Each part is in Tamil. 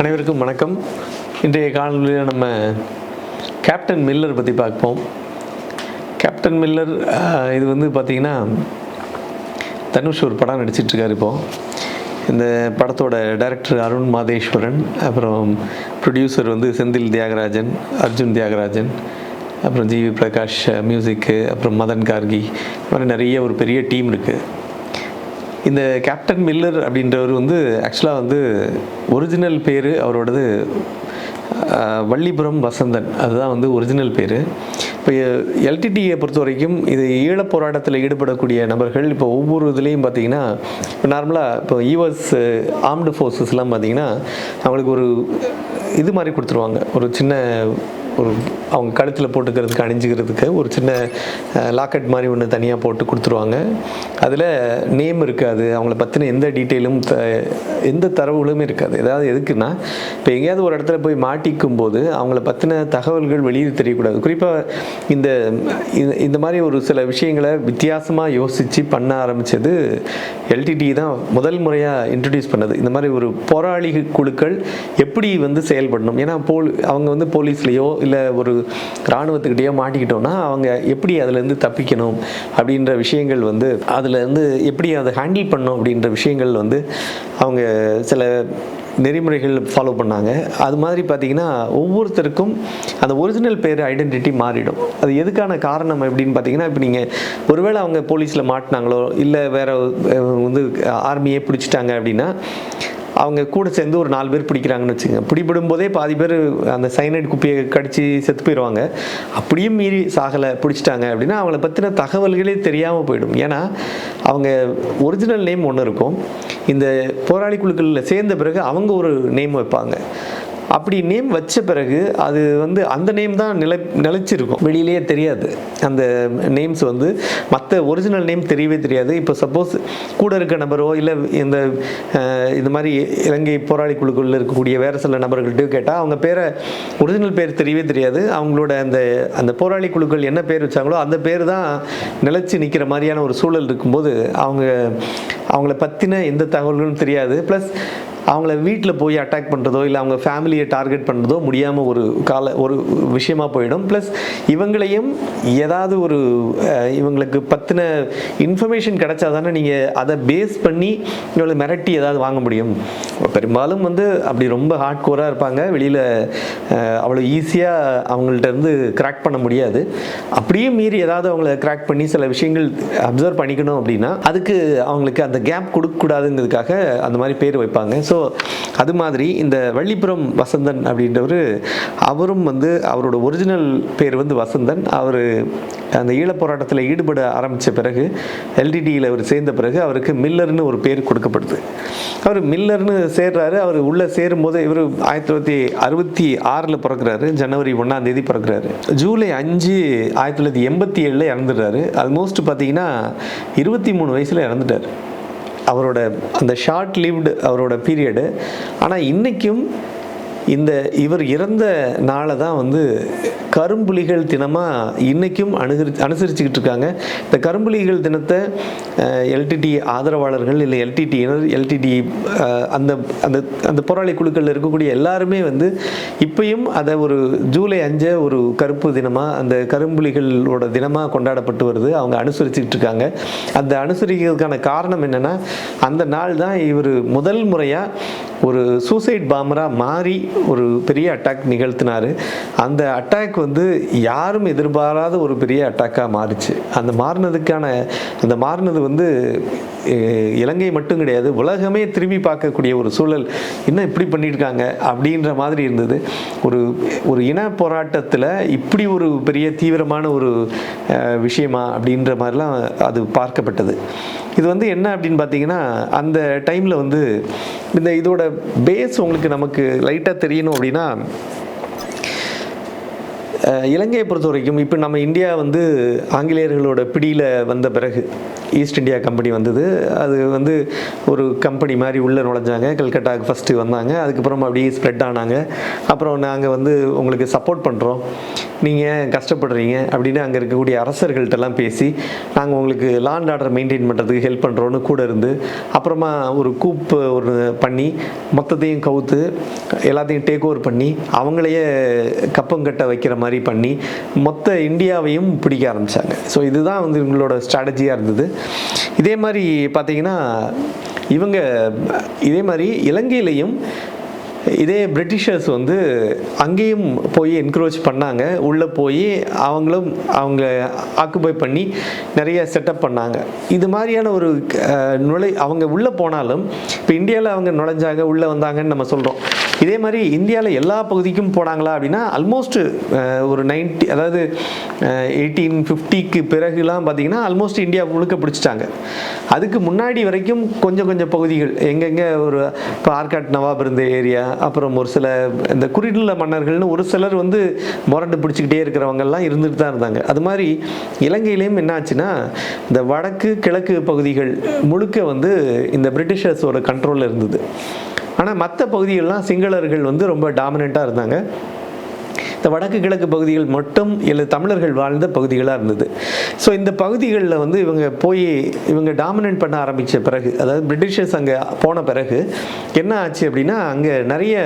அனைவருக்கும் வணக்கம். இன்றைய காணொலியில் நம்ம கேப்டன் மில்லர் பற்றி பார்ப்போம். கேப்டன் மில்லர் இது வந்து பார்த்திங்கன்னா தனுஷ் ஒரு படம் நடிச்சிட்ருக்காரு. இப்போது இந்த படத்தோட டைரக்டர் அருண் மாதேஸ்வரன், அப்புறம் ப்ரொடியூசர் வந்து செந்தில் தியாகராஜன், அர்ஜுன் தியாகராஜன், அப்புறம் ஜிவி பிரகாஷ் மியூசிக்கு, அப்புறம் மதன் கார்கி, இது மாதிரி நிறைய ஒரு பெரிய டீம் இருக்குது. இந்த கேப்டன் மில்லர் அப்படின்றவர் வந்து ஆக்சுவலாக வந்து ஒரிஜினல் பேர் அவரோடது வள்ளிபுரம் வசந்தன், அதுதான் வந்து ஒரிஜினல் பேர். இப்போ எல்டிடியை பொறுத்த வரைக்கும் இது ஈழப் போராட்டத்தில் ஈடுபடக்கூடிய நபர்கள் இப்போ ஒவ்வொரு இதுலேயும் பார்த்திங்கன்னா, இப்போ நார்மலாக இப்போ ஈவர்ஸ் ஆர்ம்டு ஃபோர்ஸஸ்லாம் பார்த்திங்கன்னா அவங்களுக்கு ஒரு இது மாதிரி கொடுத்துருவாங்க, ஒரு சின்ன ஒரு அவங்க கழுத்தில் போட்டுக்கிறதுக்கு அணிஞ்சிக்கிறதுக்கு ஒரு சின்ன லாக்கெட் மாதிரி ஒன்று தனியாக போட்டு கொடுத்துருவாங்க. அதில் நேம் இருக்காது, அவங்கள பற்றின எந்த டீட்டெயிலும் எந்த தரவுகளுமே இருக்காது. ஏதாவது எதுக்குன்னா, இப்போ எங்கேயாவது ஒரு இடத்துல போய் மாட்டிக்கும் போது அவங்கள பற்றின தகவல்கள் வெளியில் தெரியக்கூடாது. குறிப்பாக இந்த மாதிரி ஒரு சில விஷயங்களை வித்தியாசமாக யோசித்து பண்ண ஆரம்பித்தது எல்டிடி தான் முதல் முறையாக இன்ட்ரடியூஸ் பண்ணது. இந்த மாதிரி ஒரு போராளி குழுக்கள் எப்படி வந்து செயல்படணும், ஏன்னா அவங்க வந்து போலீஸ்லேயோ இல்லை ஒரு இராணுவத்துக்கிட்டேயோ மாட்டிக்கிட்டோன்னா அவங்க எப்படி அதுலேருந்து தப்பிக்கணும் அப்படின்ற விஷயங்கள் வந்து அதுலேருந்து எப்படி அதை ஹேண்டில் பண்ணணும் அப்படின்ற விஷயங்கள் வந்து அவங்க சில நெறிமுறைகள் ஃபாலோ பண்ணாங்க. அது மாதிரி பார்த்திங்கன்னா ஒவ்வொருத்தருக்கும் அந்த ஒரிஜினல் பேர் ஐடென்டிட்டி மாறிடும். அது எதுக்கான காரணம் எப்படின்னு பார்த்தீங்கன்னா, இப்போ நீங்கள் ஒருவேளை அவங்க போலீஸில் மாட்டினாங்களோ இல்லை வேறு வந்து ஆர்மியே பிடிச்சிட்டாங்க அப்படின்னா, அவங்க கூட சேர்ந்து ஒரு 4 பேர் பிடிக்கிறாங்கன்னு வச்சுக்கோங்க. பிடிபடும் போதே பாதி பேர் அந்த சைனைட் குப்பியை கடித்து செத்து போயிடுவாங்க. அப்படியும் மீறி சாகலை, பிடிச்சிட்டாங்க அப்படின்னா அவங்கள பற்றின தகவல்களே தெரியாமல் போயிடும். ஏன்னா அவங்க ஒரிஜினல் நேம் ஒன்று இருக்கும், இந்த போராளி குழுக்களில் சேர்ந்த பிறகு அவங்க ஒரு நேம் வைப்பாங்க. அப்படி நேம் வச்ச பிறகு அது வந்து அந்த நேம் தான் நிலைச்சிருக்கும், வெளியிலேயே தெரியாது. அந்த நேம்ஸ் வந்து மற்ற ஒரிஜினல் நேம் தெரியவே தெரியாது. இப்போ சப்போஸ் கூட இருக்க நபரோ இல்லை இந்த மாதிரி இலங்கை போராளி குழுக்களில் இருக்கக்கூடிய வேறு சில நபர்கள்ட்ட கேட்டால் அவங்க பேரை ஒரிஜினல் பேர் தெரியவே தெரியாது. அவங்களோட அந்த போராளி குழுக்கள் என்ன பேர் வச்சாங்களோ அந்த பேர் தான் நிலைச்சி நிற்கிற மாதிரியான ஒரு சூழல் இருக்கும்போது அவங்கள பற்றின எந்த தகவல்களும் தெரியாது. ப்ளஸ் அவங்கள வீட்டில் போய் அட்டாக் பண்ணுறதோ இல்லை அவங்க ஃபேமிலியை டார்கெட் பண்ணுறதோ முடியாமல் ஒரு விஷயமா போயிடும். ப்ளஸ் இவங்களையும் ஏதாவது ஒரு இவங்களுக்கு பற்றின இன்ஃபர்மேஷன் கிடைச்சா தானே நீங்கள் அதை பேஸ் பண்ணி இவங்களை மிரட்டி ஏதாவது வாங்க முடியும். பெரும்பாலும் வந்து அப்படி ரொம்ப ஹார்ட் கோராக இருப்பாங்க, வெளியில் அவ்வளோ ஈஸியாக அவங்கள்ட்ட இருந்து கிராக் பண்ண முடியாது. அப்படியே மீறி ஏதாவது அவங்கள கிராக் பண்ணி சில விஷயங்கள் அப்சர்வ் பண்ணிக்கணும் அப்படின்னா அதுக்கு அவங்களுக்கு அந்த கேப் கொடுக்கக்கூடாதுங்கிறதுக்காக அந்த மாதிரி பேர் வைப்பாங்க. ஸோ அது மாதிரி இந்த வள்ளிபுரம் வசந்தன் அப்படின்றவர், அவரும் வந்து அவரோட ஒரிஜினல் பேர் வந்து வசந்தன். அவர் அந்த ஈழப் போராட்டத்தில் ஈடுபட ஆரம்பித்த பிறகு எல்டிடியில் அவர் சேர்ந்த பிறகு அவருக்கு மில்லர்னு ஒரு பேர் கொடுக்கப்படுது. அவர் மில்லர்னு சேர்றாரு. அவர் உள்ளே சேரும்போது இவர் 1966 பிறக்கிறாரு, ஜனவரி 1 பிறக்கிறாரு. ஜூலை 5 1987 இறந்துடுறாரு. ஆல்மோஸ்ட் பார்த்தீங்கன்னா 23 வயசில் இறந்துட்டார். அவரோட அந்த ஷார்ட் லிவ்டு அவரோட பீரியடு. ஆனால் இன்றைக்கும் இவர் இறந்த நாளை தான் வந்து கரும்புலிகள் தினமாக இன்றைக்கும் அனுசரிச்சுக்கிட்டு இருக்காங்க. இந்த கரும்புலிகள் தினத்தை எல்டிடி ஆதரவாளர்கள் இல்லை எல்டிடி அந்த அந்த அந்த போராளி குழுக்களில் இருக்கக்கூடிய எல்லாருமே வந்து இப்பயும் அதை ஒரு ஜூலை 5 ஒரு கருப்பு தினமாக, அந்த கரும்புலிகளோட தினமாக கொண்டாடப்பட்டு வருது. அவங்க அனுசரிச்சுக்கிட்டு இருக்காங்க. அந்த அனுசரிக்கிறதுக்கான காரணம் என்னென்னா, அந்த நாள் தான் இவர் முதல் முறையாக ஒரு சூசைட் பாம்பராக மாறி ஒரு பெரிய அட்டாக் நிகழ்த்தினார். அந்த அட்டாக் வந்து யாரும் எதிர்பாராத ஒரு பெரிய அட்டாக்காக மாறிச்சு. அந்த மாறினது வந்து இலங்கை மட்டும் கிடையாது, உலகமே திரும்பி பார்க்கக்கூடிய ஒரு சூழல். இன்னும் இப்படி பண்ணியிருக்காங்க அப்படின்ற மாதிரி இருந்தது. ஒரு இன போராட்டத்தில் இப்படி ஒரு பெரிய தீவிரமான ஒரு விஷயமா அப்படின்ற மாதிரிலாம் அது பார்க்கப்பட்டது. இது வந்து என்ன அப்படின்னு பார்த்தீங்கன்னா, அந்த டைமில் வந்து இதோட பேஸ் உங்களுக்கு நமக்கு லைட்டாக தெரியணும் அப்படின்னா, இலங்கையை பொறுத்த வரைக்கும் இப்போ நம்ம இந்தியா வந்து ஆங்கிலேயர்களோட பிடியில் வந்த பிறகு ஈஸ்ட் இந்தியா கம்பெனி வந்தது. அது வந்து ஒரு கம்பெனி மாதிரி உள்ளே நுழைஞ்சாங்க. கல்கட்டாவுக்கு ஃபஸ்ட்டு வந்தாங்க. அதுக்கப்புறம் அப்படியே ஸ்ப்ரெட் ஆனாங்க. அப்புறம் நாங்கள் வந்து உங்களுக்கு சப்போர்ட் பண்ணுறோம், நீங்கள் கஷ்டப்படுறீங்க அப்படின்னு அங்கே இருக்கக்கூடிய அரசர்கள்ட்டெல்லாம் பேசி நாங்கள் உங்களுக்கு லா அண்ட் ஆர்டர் மெயின்டைன் பண்ணுறதுக்கு ஹெல்ப் பண்ணுறோன்னு கூட இருந்து, அப்புறமா ஒரு கூப் ஒரு பண்ணி மொத்தத்தையும் கவுத்து எல்லாத்தையும் டேக் ஓவர் பண்ணி அவங்களையே கப்பங்கட்ட வைக்கிற மாதிரி பண்ணி மொத்த இந்தியாவையும் பிடிக்க ஆரம்பித்தாங்க. ஸோ இதுதான் வந்து இவங்களோட ஸ்ட்ராட்டஜியாக இருந்தது. இதே மாதிரி பார்த்தீங்கன்னா இவங்க இதே மாதிரி இலங்கையிலையும் இதே பிரிட்டிஷர்ஸ் வந்து அங்கேயும் போய் என்கரேஜ் பண்ணாங்க. உள்ளே போய் அவங்களும் அவங்க ஆக்குபை பண்ணி நிறைய செட்டப் பண்ணாங்க. இது மாதிரியான ஒரு அவங்க உள்ளே போனாலும் இப்போ இந்தியாவில் அவங்க நுழைஞ்சாங்க உள்ளே வந்தாங்கன்னு நம்ம சொல்கிறோம். இதே மாதிரி இந்தியாவில் எல்லா பகுதிக்கும் போனாங்களா அப்படின்னா ஆல்மோஸ்ட் ஒரு 90 அதாவது 1850க்கு பிறகுலாம் பார்த்தீங்கன்னா ஆல்மோஸ்ட் இந்தியா முழுக்க பிடிச்சிட்டாங்க. அதுக்கு முன்னாடி வரைக்கும் கொஞ்சம் கொஞ்சம் பகுதிகள் எங்கெங்கே ஒரு இப்போ ஆர்காட் நவாப் இருந்த ஏரியா, அப்புறம் ஒரு சில இந்த குறுநில மன்னர்கள்னு ஒரு சிலர் வந்து முரண்டு பிடிச்சிக்கிட்டே இருக்கிறவங்கெல்லாம் இருந்துட்டு தான் இருந்தாங்க. அது மாதிரி இலங்கையிலையும் என்ன ஆச்சுன்னா இந்த வடக்கு கிழக்கு பகுதிகள் முழுக்க வந்து இந்த பிரிட்டிஷர்ஸோட கண்ட்ரோலில் இருந்தது. ஆனால் மற்ற பகுதிகளெலாம் சிங்களர்கள் வந்து ரொம்ப டாமினண்ட்டாக இருந்தாங்க. இந்த வடக்கு கிழக்கு பகுதிகள் மட்டும் தமிழர்கள் வாழ்ந்த பகுதிகளாக இருந்தது. ஸோ இந்த பகுதிகளில் வந்து இவங்க டாமினேட் பண்ண ஆரம்பித்த பிறகு, அதாவது பிரிட்டிஷர்ஸ் அங்கே போன பிறகு என்ன ஆச்சு அப்படின்னா அங்கே நிறைய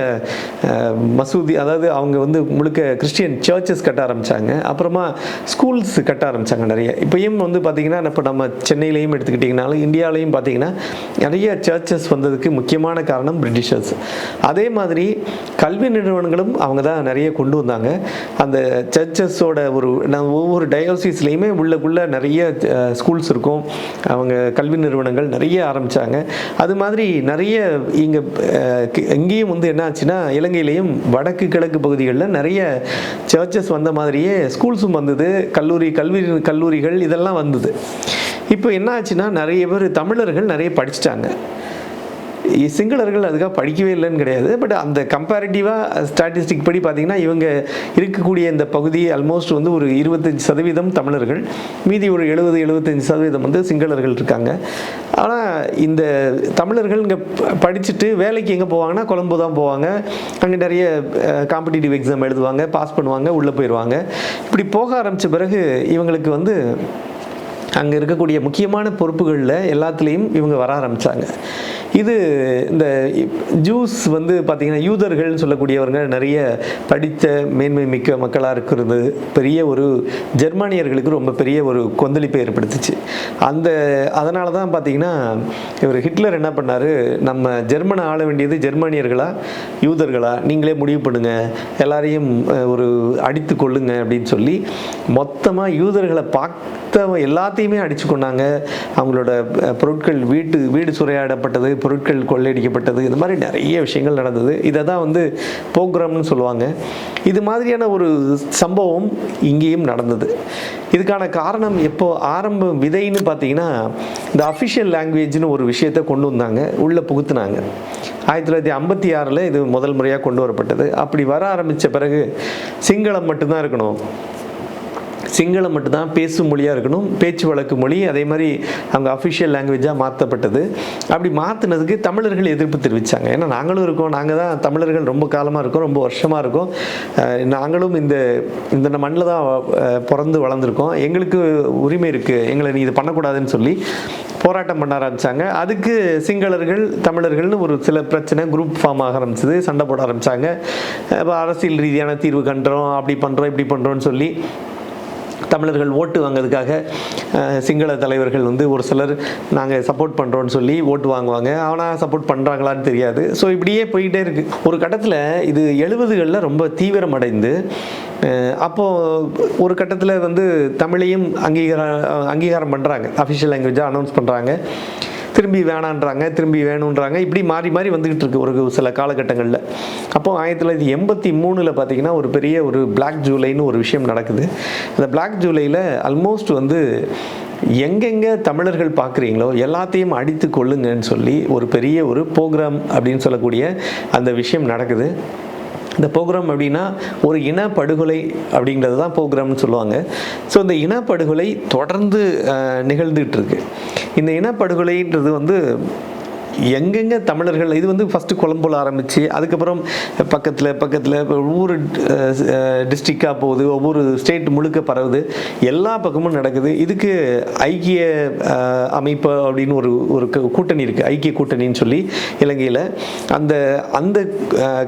மசூதி, அதாவது அவங்க வந்து முழுக்க கிறிஸ்டியன் சர்ச்சஸ் கட்ட ஆரம்பித்தாங்க. அப்புறமா ஸ்கூல்ஸ் கட்ட ஆரம்பித்தாங்க நிறைய. இப்போயும் வந்து பார்த்திங்கன்னா இப்போ நம்ம சென்னையிலையும் எடுத்துக்கிட்டிங்கனாலும் இந்தியாவிலையும் பார்த்திங்கன்னா நிறைய சர்ச்சஸ் வந்ததுக்கு முக்கியமான காரணம் பிரிட்டிஷர்ஸ். அதே மாதிரி கல்வி நிறுவனங்களும் அவங்க தான் நிறைய கொண்டு வந்தாங்க. அந்த சர்ச்சஸோட ஒவ்வொரு டயோசிஸ்லையுமே உள்ளக்குள்ள நிறைய ஸ்கூல்ஸ் இருக்கும், அவங்க கல்வி நிறுவனங்கள் நிறைய ஆரம்பித்தாங்க. அது மாதிரி நிறைய இங்கேயும் வந்து என்ன ஆச்சுன்னா இலங்கையிலையும் வடக்கு கிழக்கு பகுதிகளில் நிறைய சர்ச்சஸ் வந்த மாதிரியே ஸ்கூல்ஸும் வந்தது, கல்லூரிகள் இதெல்லாம் வந்தது. இப்போ என்ன ஆச்சுன்னா நிறைய பேர் தமிழர்கள் நிறைய படிச்சுட்டாங்க. சிங்களர்கள் அதுக்காக படிக்கவே இல்லைன்னு கிடையாது. பட் அந்த கம்பேரிட்டிவாக ஸ்டாட்டிஸ்டிக் படி பார்த்திங்கன்னா இவங்க இருக்கக்கூடிய இந்த பகுதி ஆல்மோஸ்ட் வந்து ஒரு 25% தமிழர்கள், மீதி ஒரு 70-75% வந்து சிங்களர்கள் இருக்காங்க. ஆனால் இந்த தமிழர்கள் இங்கே படிச்சுட்டு வேலைக்கு எங்கே போவாங்கன்னா கொழம்பு தான் போவாங்க. அங்கே நிறைய காம்படிட்டிவ் எக்ஸாம் எழுதுவாங்க, பாஸ் பண்ணுவாங்க, உள்ளே போயிடுவாங்க. இப்படி போக ஆரம்பித்த பிறகு இவங்களுக்கு வந்து அங்கே இருக்கக்கூடிய முக்கியமான பொறுப்புகளில் எல்லாத்துலேயும் இவங்க வர ஆரம்பித்தாங்க. இது இந்த ஜூஸ் வந்து பார்த்திங்கன்னா யூதர்கள்னு சொல்லக்கூடியவங்க நிறைய படித்த மேன்மை மிக்க மக்களாக இருக்கிறது பெரிய ஒரு ஜெர்மானியர்களுக்கு ரொம்ப பெரிய ஒரு கொந்தளிப்பை ஏற்படுத்துச்சு. அதனால தான் பார்த்திங்கன்னா இவர் ஹிட்லர் என்ன பண்ணார், நம்ம ஜெர்மனை ஆள வேண்டியது ஜெர்மானியர்களா யூதர்களா நீங்களே முடிவு பண்ணுங்கள், எல்லாரையும் ஒரு அடித்து கொள்ளுங்க அப்படின்னு சொல்லி மொத்தமாக யூதர்களை எல்லாத்தையுமே அடித்து கொண்டாங்க. அவங்களோட பொருட்கள் வீடு சூறையாடப்பட்டது, பொருட்கள் கொள்ளையடிக்கப்பட்டது, இந்த மாதிரி நிறைய விஷயங்கள் நடந்தது. இதை தான் வந்து போக்ராம்னு சொல்லுவாங்க. இது மாதிரியான ஒரு சம்பவம் இங்கேயும் நடந்தது. இதுக்கான காரணம் எப்போ ஆரம்ப விதைன்னு பார்த்தீங்கன்னா இந்த அஃபிஷியல் லாங்குவேஜ்னு ஒரு விஷயத்தை கொண்டு வந்தாங்க, உள்ளே புகுத்துனாங்க. 1956 இது முதல் முறையாக கொண்டு வரப்பட்டது. அப்படி வர ஆரம்பித்த பிறகு சிங்களம் மட்டும்தான் இருக்கணும், சிங்களம் மட்டும்தான் பேசும் மொழியாக இருக்கணும், பேச்சு வழக்கு மொழி, அதே மாதிரி அவங்க அஃபிஷியல் லாங்குவேஜாக மாற்றப்பட்டது. அப்படி மாற்றினதுக்கு தமிழர்கள் எதிர்ப்பு தெரிவித்தாங்க. ஏன்னா நாங்களும் இருக்கோம், நாங்கள் தான் தமிழர்கள் ரொம்ப காலமாக இருக்கோம், ரொம்ப வருஷமாக இருக்கோம், நாங்களும் இந்த மண்ணில் தான் பிறந்து வளர்ந்துருக்கோம், எங்களுக்கு உரிமை இருக்குது, எங்களை நீ இது பண்ணக்கூடாதுன்னு சொல்லி போராட்டம் பண்ண ஆரம்பித்தாங்க. அதுக்கு சிங்களர்கள் தமிழர்கள்னு ஒரு சில பிரச்சனை குரூப் ஃபார்ம் ஆக ஆரம்பிச்சது, சண்டை போட ஆரம்பித்தாங்க. அரசியல் ரீதியான தீர்வு கண்டுறோம், அப்படி பண்ணுறோம் இப்படி பண்ணுறோன்னு சொல்லி தமிழர்கள் ஓட்டு வாங்கிறதுக்காக சிங்கள தலைவர்கள் வந்து ஒரு சிலர் நாங்கள் சப்போர்ட் பண்ணுறோன்னு சொல்லி ஓட்டு வாங்குவாங்க. ஆனால் சப்போர்ட் பண்ணுறாங்களான்னு தெரியாது. ஸோ இப்படியே போய்கிட்டே இருக்குது. ஒரு கட்டத்தில் இது 70களில் ரொம்ப தீவிரமடைந்து அப்போது ஒரு கட்டத்தில் வந்து தமிழையும் அங்கீகாரம் பண்ணுறாங்க, அஃபிஷியல் லாங்குவேஜாக அனௌன்ஸ் பண்ணுறாங்க, திரும்பி வேணான்றாங்க, திரும்பி வேணுன்றாங்க, இப்படி மாறி மாறி வந்துக்கிட்டு இருக்கு ஒரு சில காலகட்டங்களில். அப்போது 1983 பார்த்திங்கன்னா ஒரு பெரிய ஒரு பிளாக் ஜூலைன்னு ஒரு விஷயம் நடக்குது. அந்த பிளாக் ஜூலையில் ஆல்மோஸ்ட் வந்து எங்கெங்கே தமிழர்கள் பார்க்குறீங்களோ எல்லாத்தையும் அடித்து கொள்ளுங்கன்னு சொல்லி ஒரு பெரிய ஒரு ப்ரோக்ராம் அப்படின்னு சொல்லக்கூடிய அந்த விஷயம் நடக்குது. இந்த ப்ரோக்ராம் அப்படின்னா ஒரு இனப்படுகொலை அப்படிங்கிறது தான் ப்ரோக்ராம்னு சொல்லுவாங்க. ஸோ இந்த இனப்படுகொலை தொடர்ந்து நிகழ்ந்துகிட்டு இருக்கு. இந்த இனப்படுகொலைன்றது வந்து எங்கெங்கே தமிழர்கள் இது வந்து ஃபஸ்ட்டு கொழம்புல ஆரம்பித்து அதுக்கப்புறம் பக்கத்தில் ஒவ்வொரு டிஸ்ட்ரிக்டாக போகுது, ஒவ்வொரு ஸ்டேட் முழுக்க பரவுது, எல்லா பக்கமும் நடக்குது. இதுக்கு ஐக்கிய அமைப்பு அப்படின்னு ஒரு கூட்டணி இருக்குது, ஐக்கிய கூட்டணின்னு சொல்லி இலங்கையில். அந்த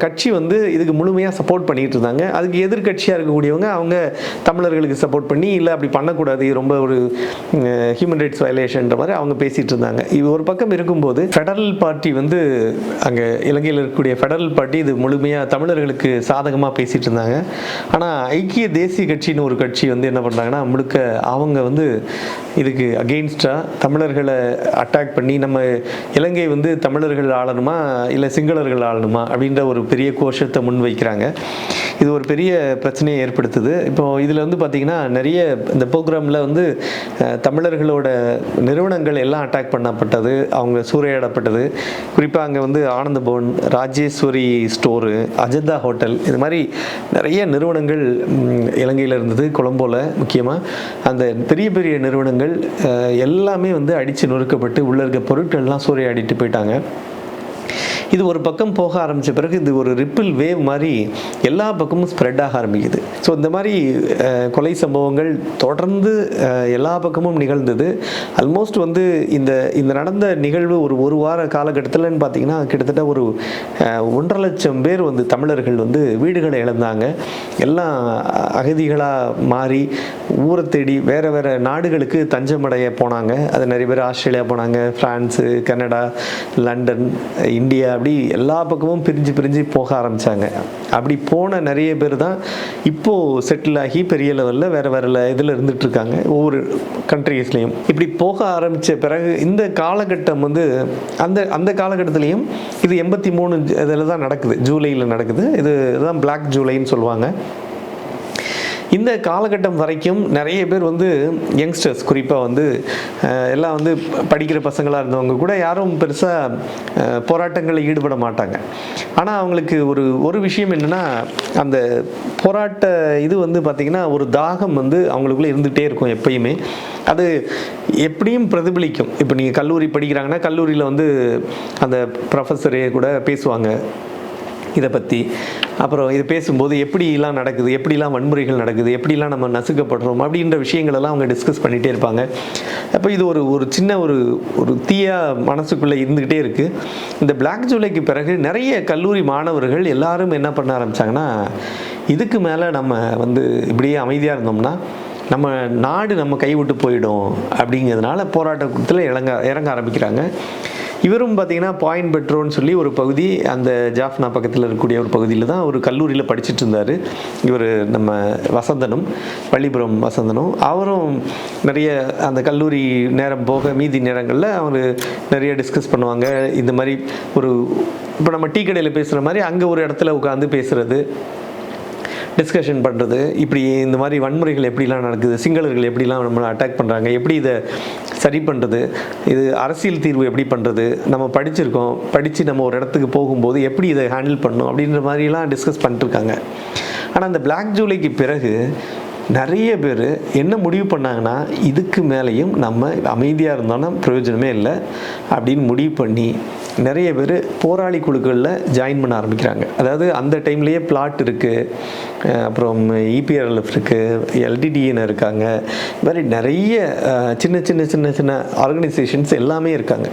கட்சி வந்து இதுக்கு முழுமையாக சப்போர்ட் பண்ணிகிட்டு இருந்தாங்க. அதுக்கு எதிர்கட்சியாக இருக்கக்கூடியவங்க அவங்க தமிழர்களுக்கு சப்போர்ட் பண்ணி இல்லை அப்படி பண்ணக்கூடாது, இது ரொம்ப ஒரு ஹியூமன் ரைட்ஸ் வயலேஷன்ற மாதிரி அவங்க பேசிகிட்டு இருந்தாங்க. இது ஒரு பக்கம் இருக்கும்போது ஃபெடரல் பார்ட்டி வந்து அங்கே இலங்கையில் இருக்கக்கூடிய ஃபெடரல் பார்ட்டி இது முழுமையாக தமிழர்களுக்கு சாதகமாக பேசிகிட்டு இருந்தாங்க. ஆனால் ஐக்கிய தேசிய கட்சின்னு ஒரு கட்சி வந்து என்ன பண்ணுறாங்கன்னா முழுக்க அவங்க வந்து இதுக்கு அகெயின்ஸ்டாக தமிழர்களை அட்டாக் பண்ணி நம்ம இலங்கை வந்து தமிழர்கள் ஆளணுமா இல்லை சிங்களர்கள் ஆளணுமா அப்படின்ற ஒரு பெரிய கோஷத்தை முன்வைக்கிறாங்க. இது ஒரு பெரிய பிரச்சனையை ஏற்படுத்துது. இப்போ இதில் வந்து பார்த்திங்கன்னா நிறைய இந்த ப்ரோக்ராமில் வந்து தமிழர்களோட நிறுவனங்கள் எல்லாம் அட்டாக் பண்ணப்பட்டது, அவங்க சூறையாடப்பட்டது. குறிப்பாக அங்கே வந்து ஆனந்த பவன், ராஜேஸ்வரி ஸ்டோரு, அஜந்தா ஹோட்டல், இது மாதிரி நிறைய நிறுவனங்கள் இலங்கையில் இருந்தது. கொலம்போவில் முக்கியமாக அந்த பெரிய பெரிய நிறுவனங்கள் எல்லாமே வந்து அடித்து நொறுக்கப்பட்டு உள்ள இருக்க பொருட்கள்லாம் சூறையாடிட்டு போயிட்டாங்க. இது ஒரு பக்கம் போக ஆரம்பித்த பிறகு இது ஒரு ரிப்பிள் வேவ் மாதிரி எல்லா பக்கமும் ஸ்ப்ரெட் ஆக ஆரம்பிக்குது. ஸோ இந்த மாதிரி கொலை சம்பவங்கள் தொடர்ந்து எல்லா பக்கமும் நிகழ்ந்தது. ஆல்மோஸ்ட் வந்து இந்த நடந்த நிகழ்வு ஒரு வார காலகட்டத்தில்னு பார்த்தீங்கன்னா கிட்டத்தட்ட ஒரு 1.5 லட்சம் பேர் வந்து தமிழர்கள் வந்து வீடுகளை இழந்தாங்க. எல்லாம் அகதிகளாக மாறி ஊரை தேடி வேறு வேறு நாடுகளுக்கு தஞ்சமடைய போனாங்க. அது நிறைய பேர் ஆஸ்திரேலியா போனாங்க, ஃப்ரான்ஸு, கனடா, லண்டன், இந்தியா, அப்படி எல்லா பக்கமும் பிரிஞ்சு போக ஆரம்பித்தாங்க. அப்படி போன நிறைய பேர் தான் இப்போது செட்டில் ஆகி பெரிய லெவலில் வேறு இதில் இருந்துகிட்ருக்காங்க ஒவ்வொரு கண்ட்ரீஸ்லேயும். இப்படி போக ஆரம்பித்த பிறகு இந்த காலகட்டம் வந்து அந்த காலகட்டத்திலையும் இது 83 இதில் தான் நடக்குது, ஜூலையில் நடக்குது. இதுதான் பிளாக் ஜூலைன்னு சொல்லுவாங்க. இந்த காலகட்டம் வரைக்கும் நிறைய பேர் வந்து யங்ஸ்டர்ஸ், குறிப்பாக வந்து எல்லாம் வந்து படிக்கிற பசங்களாக இருந்தவங்க கூட யாரும் பெருசாக போராட்டங்களில் ஈடுபட மாட்டாங்க. ஆனால் அவங்களுக்கு ஒரு விஷயம் என்னென்னா அந்த போராட்ட இது வந்து பார்த்திங்கன்னா ஒரு தாகம் வந்து அவங்களுக்குள்ளே இருந்துகிட்டே இருக்கும் எப்பயுமே. அது எப்படியும் பிரதிபலிக்கும். இப்போ நீங்கள் கல்லூரி படிக்கிறாங்கன்னா கல்லூரியில் வந்து அந்த ப்ரொஃபஸரே கூட பேசுவாங்க இதை பற்றி. அப்புறம் இது பேசும்போது எப்படிலாம் நடக்குது, எப்படிலாம் வன்முறைகள் நடக்குது, எப்படிலாம் நம்ம நசுக்கப்படுறோம் அப்படின்ற விஷயங்களெல்லாம் அவங்க டிஸ்கஸ் பண்ணிகிட்டே இருப்பாங்க. அப்போ இது ஒரு சின்ன ஒரு தீயா மனசுக்குள்ளே இருந்துக்கிட்டே இருக்குது. இந்த பிளாக் ஜூலைக்கு பிறகு நிறைய கல்லூரி மாணவர்கள் எல்லாரும் என்ன பண்ண ஆரம்பித்தாங்கன்னா, இதுக்கு மேலே நம்ம வந்து இப்படியே அமைதியாக இருந்தோம்னா நம்ம நாடு நம்ம கைவிட்டு போயிடும் அப்படிங்கிறதுனால போராட்டத்தில் இறங்க ஆரம்பிக்கிறாங்க. இவரும் பார்த்திங்கன்னா பாயிண்ட் பெட்ரோன்னு சொல்லி ஒரு பகுதி அந்த ஜாஃப்னா பக்கத்தில் இருக்கக்கூடிய ஒரு பகுதியில் தான் ஒரு கல்லூரியில் படிச்சுட்டு இருந்தார். இவர் நம்ம வசந்தனும், வள்ளிபுரம் வசந்தனும், அவரும் நிறைய அந்த கல்லூரி நேரம் போக மீதி நேரங்களில் அவர் நிறைய டிஸ்கஸ் பண்ணுவாங்க. இந்த மாதிரி இப்போ நம்ம டீ கடையில் பேசுகிற மாதிரி அங்கே ஒரு இடத்துல உட்காந்து பேசுகிறது, டிஸ்கஷன் பண்ணுறது, இப்படி இந்த மாதிரி வன்முறைகள் எப்படிலாம் நடக்குது, சிங்களர்கள் எப்படிலாம் நம்மளை அட்டாக் பண்ணுறாங்க, எப்படி இதை சரி பண்ணுறது, இது அரசியல் தீர்வு எப்படி பண்ணுறது, நம்ம படித்து நம்ம ஒரு இடத்துக்கு போகும்போது எப்படி இதை ஹேண்டில் பண்ணணும் அப்படின்ற மாதிரிலாம் டிஸ்கஸ் பண்ணிட்டுருக்காங்க. ஆனால் அந்த பிளாக் ஜூலைக்கு பிறகு நிறைய பேர் என்ன முடிவு பண்ணாங்கன்னா, இதுக்கு மேலேயும் நம்ம அமைதியாக இருந்தோன்னா பிரயோஜனமே இல்லை அப்படின்னு முடிவு பண்ணி நிறைய பேர் போராளி குழுக்களில் ஜாயின் பண்ண ஆரம்பிக்கிறாங்க. அதாவது அந்த டைம்லேயே பிளாட் இருக்குது, அப்புறம் இபிஆர்எல்எஃப் இருக்குது, எல்டிடிஎன் இருக்காங்க, இது மாதிரி நிறைய சின்ன ஆர்கனைசேஷன்ஸ் எல்லாமே இருக்காங்க.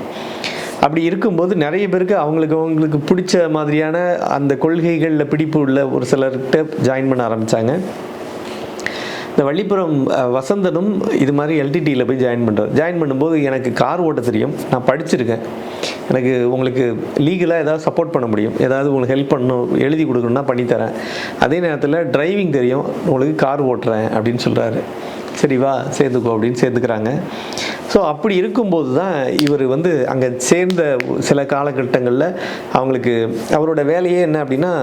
அப்படி இருக்கும்போது நிறைய பேருக்கு அவங்களுக்கு பிடிச்ச மாதிரியான அந்த கொள்கைகளில் பிடிப்பு உள்ள ஒரு சிலர்கிட்ட ஜாயின் பண்ண ஆரம்பித்தாங்க. இந்த வள்ளிபுரம் வசந்தனும் இது மாதிரி எல்டிடியில் போய் ஜாயின் பண்ணும்போது எனக்கு கார் ஓட்ட தெரியும், நான் படிச்சிருக்கேன், எனக்கு உங்களுக்கு லீகலாக ஏதாவது சப்போர்ட் பண்ண முடியும், ஏதாவது உங்களுக்கு ஹெல்ப் பண்ணணும், எழுதி கொடுக்கணுன்னா பண்ணித்தரேன், அதே நேரத்தில் டிரைவிங் தெரியும், உங்களுக்கு கார் ஓட்டுறேன் அப்படின்னு சொல்கிறாரு. சரி வா சேர்ந்துக்கோ அப்படின்னு சேர்த்துக்கிறாங்க. ஸோ அப்படி இருக்கும்போது தான் இவர் வந்து அங்கே சேர்ந்த சில காலகட்டங்களில் அவங்களுக்கு அவரோட வேலையே என்ன அப்படின்னா,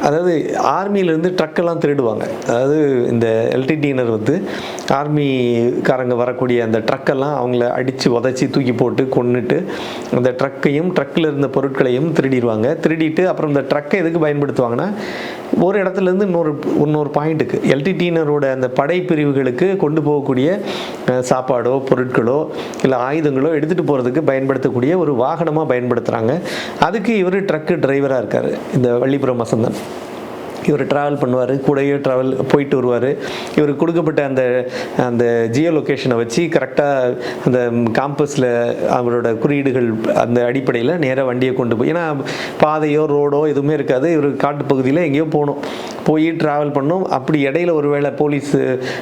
அதாவது ஆர்மியிலேருந்து ட்ரக்கெல்லாம் திருடுவாங்க. அதாவது இந்த எல்டிடியினர் வந்து ஆர்மிக்காரங்க வரக்கூடிய அந்த ட்ரக்கெல்லாம் அவங்கள அடித்து உதச்சி தூக்கி போட்டு கொன்னுட்டு அந்த ட்ரக்கையும் ட்ரக்கில் இருந்த பொருட்களையும் திருடிடுவாங்க. திருடிட்டு அப்புறம் இந்த ட்ரக்கை எதுக்கு பயன்படுத்துவாங்கன்னா, ஒரு இடத்துலேருந்து இன்னொரு பாயிண்ட்டுக்கு எல்டிடியினரோட அந்த படை பிரிவுகளுக்கு கொண்டு போகக்கூடிய சாப்பாடோ பொருட்களோ இல்லை ஆயுதங்களோ எடுத்துகிட்டு போகிறதுக்கு பயன்படுத்தக்கூடிய ஒரு வாகனமாக பயன்படுத்துகிறாங்க. அதுக்கு இவர் ட்ரக்கு டிரைவராக இருக்கார் இந்த வள்ளிபுரம் வசந்தன். இவர் ட்ராவல் பண்ணுவார், கூடயே ட்ராவல் போயிட்டு வருவார். இவருக்கு கொடுக்கப்பட்ட அந்த ஜியோ லொக்கேஷனை வச்சு கரெக்டாக அந்த காம்பஸில் அவரோட குறியீடுகள் அந்த அடிப்படையில் நேராக வண்டியை கொண்டு போய், ஏன்னா பாதையோ ரோடோ எதுவுமே இருக்காது, இவர் காட்டு பகுதியில் எங்கேயோ போய் ட்ராவல் பண்ணோம். அப்படி இடையில ஒருவேளை போலீஸ்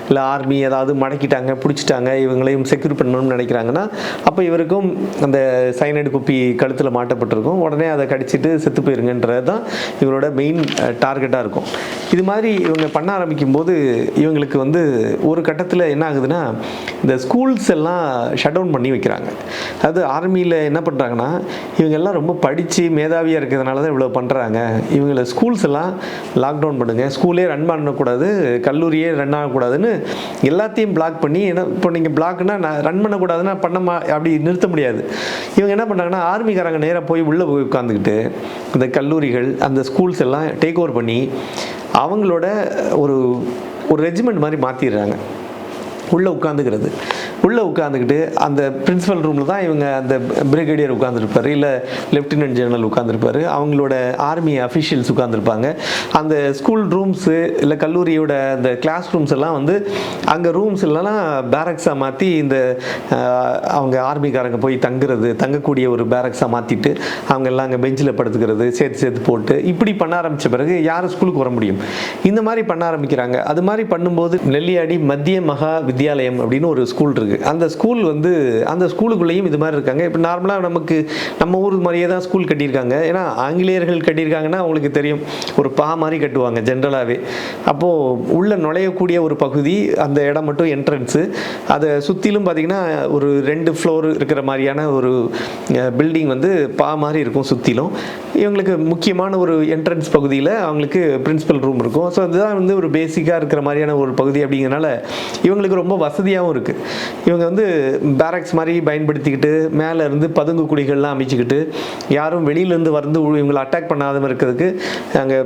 இல்லை ஆர்மி ஏதாவது மடக்கிட்டாங்க, பிடிச்சிட்டாங்க, இவங்களையும் செக்யூர் பண்ணணும்னு நினைக்கிறாங்கன்னா அப்போ இவருக்கும் அந்த சைனைடு குப்பி கழுத்தில் மாட்டப்பட்டிருக்கும். உடனே அதை கடிச்சிட்டு செத்து போயிருங்கன்றது தான் இவரோட மெயின் டார்கெட்டாக இருக்கும். இது மாதிரி இவங்க பண்ண ஆரம்பிக்கும் போது இவங்களுக்கு வந்து ஒரு கட்டத்தில் என்ன ஆகுதுன்னா, இந்த ஸ்கூல்ஸ் எல்லாம் ஷட் டவுன் பண்ணி வைக்கிறாங்க. அது ஆர்மியில் என்ன பண்ணுறாங்கன்னா, இவங்க எல்லாம் ரொம்ப படித்து மேதாவியாக இருக்கிறதுனால தான் இவ்வளோ பண்ணுறாங்க. இவங்களை ஸ்கூல்ஸ் எல்லாம் லாக்டவுன் பண்ணுங்க, ஸ்கூலே ரன் பண்ணக்கூடாது, கல்லூரியே ரன் ஆகக்கூடாதுன்னு எல்லாத்தையும் பிளாக் பண்ணி, ஏன்னா இப்போ நீங்கள் பிளாக்னா ரன் பண்ணக்கூடாதுன்னா அப்படி நிறுத்த முடியாது. இவங்க என்ன பண்ணுறாங்கன்னா, ஆர்மிக்காரங்க நேராக போய் உள்ளே போய் உட்காந்துக்கிட்டு இந்த கல்லூரிகள் அந்த ஸ்கூல்ஸ் எல்லாம் டேக் ஓவர் பண்ணி அவங்களோட ஒரு ரெஜிமெண்ட் மாதிரி மாற்றிடுறாங்க. உள்ளே உட்காந்துக்கிட்டு அந்த பிரின்சிபல் ரூமில் தான் இவங்க அந்த பிரிகேடியர் உட்காந்துருப்பார், இல்லை லெஃப்டினன்ட் ஜெனரல் உட்காந்துருப்பார், அவங்களோட ஆர்மி அஃபிஷியல்ஸ் உட்காந்துருப்பாங்க. அந்த ஸ்கூல் ரூம்ஸு இல்லை கல்லூரியோட அந்த கிளாஸ் ரூம்ஸ் எல்லாம் வந்து அங்கே ரூம்ஸ் இல்லைனா பேரக்ஸாக மாற்றி இந்த அவங்க ஆர்மிக்காரங்க போய் தங்கக்கூடிய ஒரு பேரக்ஸாக மாற்றிட்டு அவங்க எல்லாம் அங்கே பெஞ்சில் படுத்துக்கிறது, சேர்த்து போட்டு இப்படி பண்ண ஆரம்பித்த பிறகு யார் ஸ்கூலுக்கு வர முடியும்? இந்த மாதிரி பண்ண ஆரம்பிக்கிறாங்க. அது மாதிரி பண்ணும்போது நெல்லியாடி மத்திய மகா வித்யாலயம் அப்படின்னு ஒரு ஸ்கூல் இருக்குது. அந்த ஸ்கூல் வந்து அந்த ஸ்கூலுக்குள்ளேயும் இது மாதிரி இருக்காங்க. இப்போ நார்மலாக நம்ம ஊர் மாதிரியே தான் ஸ்கூல் கட்டியிருக்காங்க. ஏன்னா ஆங்கிலேயர்கள் கட்டியிருக்காங்கன்னா அவங்களுக்கு தெரியும், ஒரு மாதிரி கட்டுவாங்க ஜென்ரலாகவே. அப்போது உள்ள நுழையக்கூடிய ஒரு பகுதி, அந்த இடம் மட்டும் என்ட்ரன்ஸு, அதை சுற்றிலும் பார்த்திங்கன்னா ஒரு 2 ஃப்ளோர் இருக்கிற மாதிரியான ஒரு பில்டிங் வந்து மாதிரி இருக்கும் சுற்றிலும். இவங்களுக்கு முக்கியமான ஒரு என்ட்ரன்ஸ் பகுதியில் அவங்களுக்கு பிரின்சிபல் ரூம் இருக்கும். ஸோ அதுதான் வந்து ஒரு பேசிக்காக இருக்கிற மாதிரியான ஒரு பகுதி. அப்படிங்கிறனால இவங்களுக்கு ரொம்ப வசதியாகவும் இருக்குது. இவங்க வந்து பேரக்ஸ் மாதிரி பயன்படுத்திக்கிட்டு மேலே இருந்து பதுங்கு குழிகள்லாம் அமைச்சிக்கிட்டு யாரும் வெளியிலேருந்து வந்து இவங்களை அட்டாக் பண்ணாத இருக்கிறதுக்கு அங்கே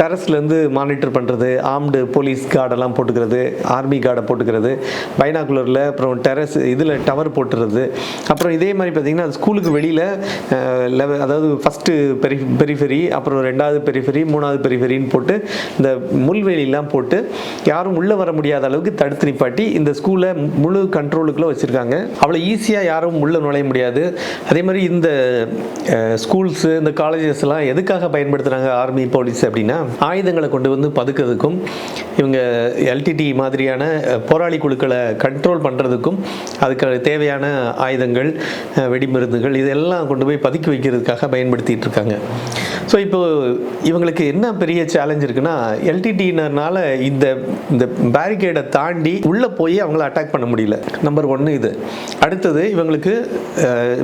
டெரஸ்லேருந்து மானிட்டர் பண்ணுறது, ஆர்ம்டு போலீஸ் கார்டெல்லாம் போட்டுக்கிறது, ஆர்மி கார்டை போட்டுக்கிறது, பைனாகுலரில், அப்புறம் டெரஸ் இதில் டவர் போட்டுறது. அப்புறம் இதே மாதிரி பார்த்திங்கன்னா ஸ்கூலுக்கு வெளியில் அதாவது ஃபஸ்ட்டு பெரிஃபெரி, அப்புறம் 2வது பெரிஃபெரி, 3வது பெரிஃபெரின்னு போட்டு இந்த முள்வெளியெல்லாம் போட்டு யாரும் உள்ளே வர முடியாத அளவுக்கு தடுத்து நிப்பாட்டி இந்த ஸ்கூலை முழு கண்ட்ரோலுக்குள்ளே வச்சுருக்காங்க. அவ்வளோ ஈஸியாக யாரும் உள்ளே நுழைய முடியாது. அதே மாதிரி இந்த ஸ்கூல்ஸு, இந்த காலேஜஸ்லாம் எதுக்காக பயன்படுத்துகிறாங்க ஆர்மி போலீஸ் அப்படின்னா, ஆயுதங்களை கொண்டு வந்து பதுக்கிறதுக்கும், இவங்க எல்டிடி மாதிரியான போராளி குழுக்களை கண்ட்ரோல் பண்ணுறதுக்கும், அதுக்கு தேவையான ஆயுதங்கள், வெடிமருந்துகள் இதெல்லாம் கொண்டு போய் பதுக்கி வைக்கிறதுக்காக பயன்படுத்திகிட்டு இருக்காங்க. ஸோ இப்போ இவங்களுக்கு என்ன பெரிய சேலஞ்ச் இருக்குன்னா, எல்டிடியினர்னால இந்த பேரிகேடை தாண்டி உள்ளே போய் அவங்கள அட்டாக் பண்ண முடியல. நம்பர் 1 இது. அடுத்தது இவங்களுக்கு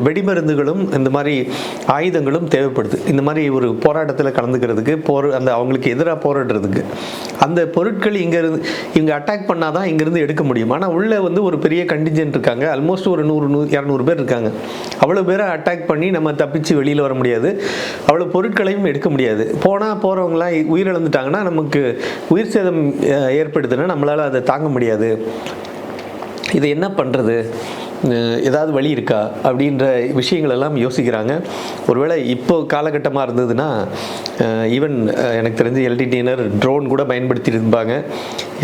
வெடிமருந்துகளும் இந்த மாதிரி ஆயுதங்களும் தேவைப்படுது. இந்த மாதிரி ஒரு போராட்டத்தில் கலந்துக்கிறதுக்கு, அவங்களுக்கு எதிராக போராடுறதுக்கு அந்த பொருட்கள் இவங்க அட்டாக் பண்ணாதான் இங்கேருந்து எடுக்க முடியும். ஆனால் உள்ளே வந்து ஒரு பெரிய கண்டிஜென்ட் இருக்காங்க, ஆல்மோஸ்ட் ஒரு 100-200 பேர் இருக்காங்க. அவ்வளோ பேரை அட்டாக் பண்ணி நம்ம தப்பிச்சு வெளியில் வர முடியாது, அவ்வளோ பொருட்களையும் எடுக்க முடியாது. போகிறவங்களாம் உயிரிழந்துட்டாங்கன்னா நமக்கு உயிர் சேதம் ஏற்படுதுன்னா நம்மளால் அதை தாங்க முடியாது. இதை என்ன பண்ணுறது, ஏதாவது வழி இருக்கா அப்படின்ற விஷயங்கள் எல்லாம் யோசிக்கிறாங்க. ஒருவேளை இப்போ காலகட்டமாக இருந்ததுன்னா ஈவன் எனக்கு தெரிஞ்சு எல்டிடியினர் ட்ரோன் கூட பயன்படுத்தியிருப்பாங்க.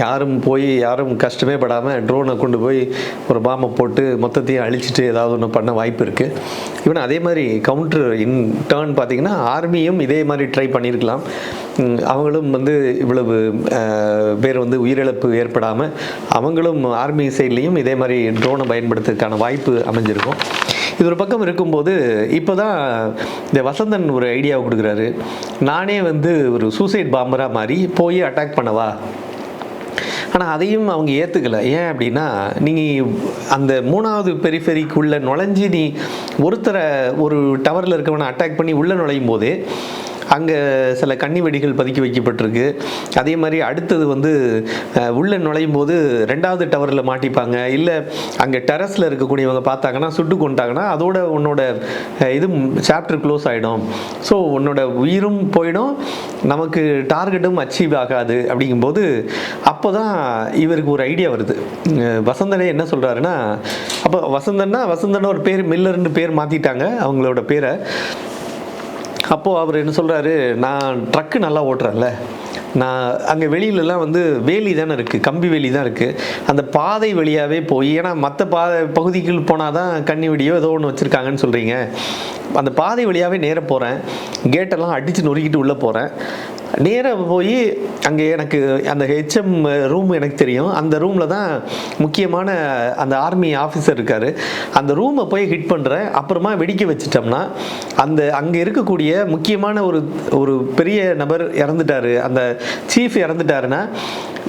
யாரும் கஷ்டமே படாமல் ட்ரோனை கொண்டு போய் ஒரு பாம்பை போட்டு மொத்தத்தையும் அழிச்சிட்டு ஏதாவது ஒன்று பண்ண வாய்ப்பு இருக்குது. ஈவன் அதே மாதிரி கவுண்டர் டர்ன் பார்த்திங்கன்னா ஆர்மியும் இதே மாதிரி ட்ரை பண்ணியிருக்கலாம். அவங்களும் வந்து இவ்வளவு பேர் வந்து உயிரிழப்பு ஏற்படாமல் அவங்களும் ஆர்மி சைட்லேயும் இதே மாதிரி ட்ரோனை பயன்படுத்துறதுக்கான வாய்ப்பு அமைஞ்சிருக்கும். இது ஒரு பக்கம் இருக்கும்போது இப்போ தான் இந்த வசந்தன் ஒரு ஐடியாவை கொடுக்குறாரு. நானே வந்து ஒரு சூசைட் பாம்பராக மாதிரி போய் அட்டாக் பண்ணவா? ஆனால் அதையும் அவங்க ஏற்றுக்கலை. ஏன் அப்படின்னா, நீங்கள் அந்த 3வது பெரிஃபெரிக்குள்ளே நுழைஞ்சி நீ ஒரு டவரில் இருக்கவனை அட்டாக் பண்ணி உள்ளே நுழையும் போதே அங்கே சில கன்னி வெடிகள் பதுக்கி வைக்கப்பட்டிருக்கு. அதே மாதிரி அடுத்தது வந்து உள்ளே நுழையும் போது 2வது டவரில் மாட்டிப்பாங்க, இல்லை அங்கே டெரஸில் இருக்கக்கூடியவங்க பார்த்தாங்கன்னா சுட்டு கொண்டாங்கன்னா அதோட உன்னோட இது சாப்டர் க்ளோஸ் ஆகிடும். ஸோ உன்னோட உயிரும் போயிடும், நமக்கு டார்கெட்டும் அச்சீவ் ஆகாது. அப்படிங்கும்போது அப்போ தான் இவருக்கு ஒரு ஐடியா வருது. வசந்தனே என்ன சொல்கிறாருன்னா, அப்போ வசந்தன் ஒரு பேர் மில்லர்னு பேர் மாற்றிட்டாங்க அவங்களோட பேரை. அப்போது அவர் என்ன சொல்கிறாரு, நான் ட்ரக்கு நல்லா ஓட்டுறேன்ல, நான் அங்கே வெளியிலலாம் வந்து வேலி தானே இருக்குது, கம்பி வேலி தான் இருக்குது, அந்த பாதை வழியாகவே போய், ஏன்னா மற்ற பகுதிக்கு போனால் தான் கன்னி வெடியோ ஏதோ ஒன்று வச்சுருக்காங்கன்னு சொல்கிறீங்க, அந்த பாதை வழியாகவே நேராக போகிறேன், கேட்டெல்லாம் அடித்து நொறுக்கிட்டு உள்ளே போகிறேன், நேராக போய் அங்கே எனக்கு அந்த ஹெச்எம் ரூம் எனக்கு தெரியும், அந்த ரூமில் தான் முக்கியமான அந்த ஆர்மி ஆஃபீஸர் இருக்கார், அந்த ரூமை போய் ஹிட் பண்ணுறேன், அப்புறமா வெடிக்க வச்சிட்டோம்னா அந்த அங்கே இருக்கக்கூடிய முக்கியமான ஒரு பெரிய நபர் இறந்துட்டார், அந்த சீஃப் இறந்துட்டாருன்னா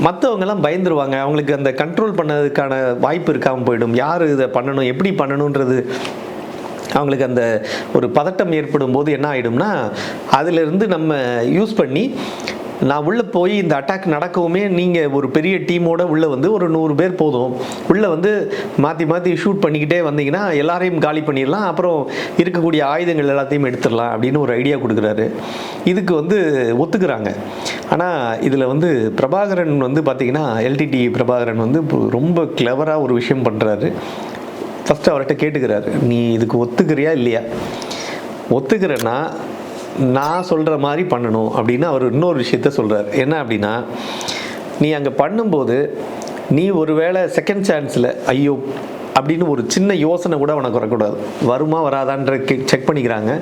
மற்றவங்கெல்லாம் பயந்துருவாங்க, அவங்களுக்கு அந்த கண்ட்ரோல் பண்ணதுக்கான வாய்ப்பு இருக்காமல் போயிடும், யார் இதை பண்ணணும் எப்படி பண்ணணுன்றது அவங்களுக்கு அந்த ஒரு பதட்டம் ஏற்படும் போது என்ன ஆகிடும்னா அதிலிருந்து நம்ம யூஸ் பண்ணி நான் உள்ளே போய் இந்த அட்டாக் நடக்கவுமே நீங்கள் ஒரு பெரிய டீமோட உள்ளே வந்து ஒரு 100 பேர் போதும், உள்ளே வந்து மாற்றி ஷூட் பண்ணிக்கிட்டே வந்தீங்கன்னா எல்லாரையும் காலி பண்ணிடலாம், அப்புறம் இருக்கக்கூடிய ஆயுதங்கள் எல்லாத்தையும் எடுத்துடலாம் அப்படின்னு ஒரு ஐடியா கொடுக்குறாரு. இதுக்கு வந்து ஒத்துக்கிறாங்க. ஆனால் இதில் வந்து பிரபாகரன் வந்து பார்த்திங்கன்னா எல்டிடி பிரபாகரன் வந்து ரொம்ப கிளவராக ஒரு விஷயம் பண்ணுறாரு. ஃபஸ்ட்டு அவர்கிட்ட கேட்டுக்கிறாரு, நீ இதுக்கு ஒத்துக்கிறியா இல்லையா, ஒத்துக்கிறேன்னா நான் சொல்கிற மாதிரி பண்ணணும் அப்படின்னு அவர் இன்னொரு விஷயத்த சொல்கிறார். என்ன அப்படின்னா, நீ அங்கே பண்ணும்போது நீ ஒரு வேளை செகண்ட் சான்ஸில் ஐயோ அப்படின்னு ஒரு சின்ன யோசனை கூட உனக்கு வரக்கூடாது, வருமா வராதான்ற செக் பண்ணிக்கிறாங்க.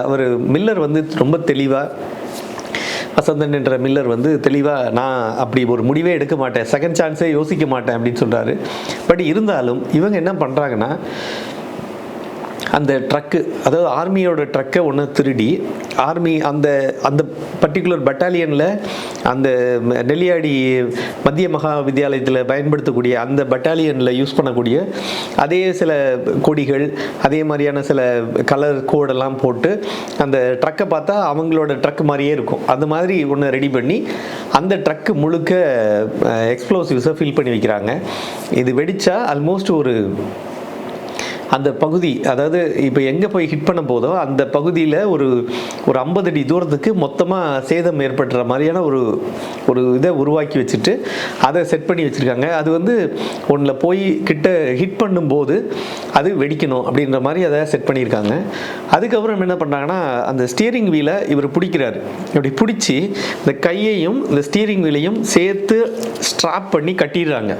அவர் மில்லர் வந்து ரொம்ப தெளிவாக, வசந்தன் என்ற மில்லர் வந்து தெளிவாக நான் அப்படி ஒரு முடிவே எடுக்க மாட்டேன், செகண்ட் சான்ஸே யோசிக்க மாட்டேன் அப்படின்னு சொல்கிறாரு. பட் இருந்தாலும் இவங்க என்ன பண்ணுறாங்கன்னா, அந்த ட்ரக்கு, அதாவது ஆர்மியோட ட்ரக்கை ஒன்று திருடி ஆர்மி அந்த அந்த பர்டிகுலர் பட்டாலியனில் அந்த நெல்லியாடி மத்திய மகா வித்தியாலயத்தில் பயன்படுத்தக்கூடிய அந்த பட்டாலியனில் யூஸ் பண்ணக்கூடிய அதே சில கொடிகள், அதே மாதிரியான சில கலர் கோடெல்லாம் போட்டு அந்த ட்ரக்கை பார்த்தா அவங்களோட ட்ரக் மாதிரியே இருக்கும், அந்த மாதிரி ஒன்று ரெடி பண்ணி அந்த ட்ரக்கு முழுக்க எக்ஸ்ப்ளோசிவ்ஸை ஃபில் பண்ணி வைக்கிறாங்க. இது வெடித்தா ஆல்மோஸ்ட் ஒரு அந்த பகுதி, அதாவது இப்போ எங்கே போய் ஹிட் பண்ண போதோ அந்த பகுதியில் ஒரு 50 அடி தூரத்துக்கு மொத்தமாக சேதம் ஏற்படுற மாதிரியான ஒரு இதை உருவாக்கி வச்சுட்டு அதை செட் பண்ணி வச்சுருக்காங்க. அது வந்து ஒன்றில் போய் கிட்ட ஹிட் பண்ணும்போது அது வெடிக்கணும் அப்படின்ற மாதிரி அதை செட் பண்ணியிருக்காங்க. அதுக்கப்புறம் என்ன பண்ணுறாங்கன்னா, அந்த ஸ்டியரிங் வீலை இவர் பிடிக்கிறாரு, இப்படி பிடிச்சி இந்த கையையும் இந்த ஸ்டியரிங் வீலையும் சேர்த்து ஸ்ட்ராப் பண்ணி கட்டிடுறாங்க.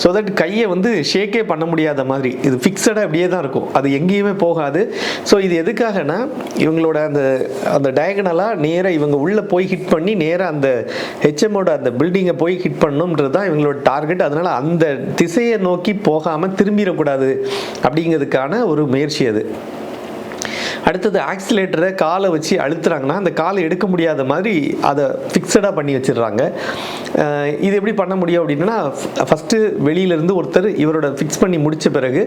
ஸோ தட் கையை வந்து ஷேக்கே பண்ண முடியாத மாதிரி, இது ஃபிக்ஸடாக அப்படியே தான் இருக்கும், அது எங்கேயுமே போகாது. ஸோ இது எதுக்காகனா, இவங்களோட அந்த டயகனலாக நேராக இவங்க உள்ளே போய் ஹிட் பண்ணி நேராக அந்த ஹெச்எம்மோட அந்த பில்டிங்கை போய் ஹிட் பண்ணணுன்றது தான் இவங்களோட டார்கெட். அதனால் அந்த திசையை நோக்கி போகாமல் திரும்பிடக்கூடாது அப்படிங்கிறதுக்கான ஒரு முயற்சி அது. அடுத்தது ஆக்சிலேட்டரை காலை வச்சு அழுத்துறாங்கன்னா அந்த காலை எடுக்க முடியாத மாதிரி அதை ஃபிக்ஸடாக பண்ணி வச்சிடுறாங்க. இது எப்படி பண்ண முடியும் அப்படின்னா, ஃபஸ்ட்டு வெளியிலேருந்து ஒருத்தர் இவரோட ஃபிக்ஸ் பண்ணி முடித்த பிறகு